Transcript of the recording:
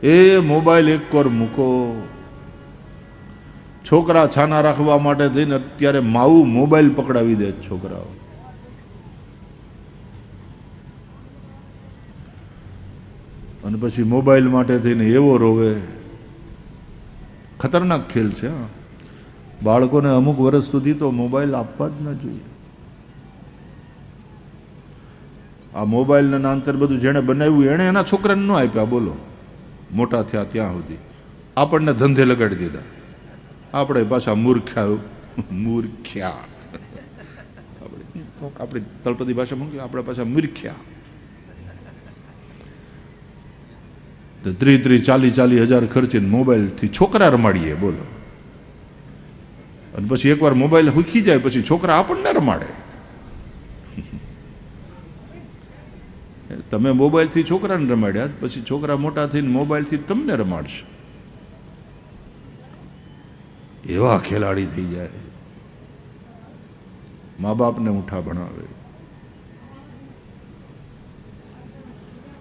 એ mobile એક core મૂકો. છોકરા છાના રાખવા માટે થઈને અત્યારે માવું મોબાઈલ પકડાવી દે છોકરાઓ. અને પછી મોબાઈલ માટે થઈને એવો રોવે. ખતરનાક ખેલ છે. બાળકોને અમુક વર્ષ સુધી તો મોબાઈલ આપવા જ ન જોઈએ. આ મોબાઈલના નાંતર બધું જેણે બનાવ્યું એણે એના છોકરાને ન આપ્યા. બોલો, મોટા થયા ત્યાં સુધી આપણને ધંધે લગાડી દીધા. આપણે પાછા મૂર્ખ્યા આપણી તળપદી ભાષા મૂકી, આપણે પાછા મૂર્ખ્યા. 30-40 હજાર ખર્ચીને મોબાઈલથી છોકરા રમાડીએ. બોલો, અને પછી એકવાર મોબાઈલ હુકી જાય પછી છોકરા આપણને રમાડે. તમે મોબાઈલથી છોકરાને રમાડ્યા, પછી છોકરા મોટા થઈને મોબાઈલથી તમને રમાડશે. એવા ખેલાડી થઈ જાય. મા બાપને ઉઠા ભણાવે.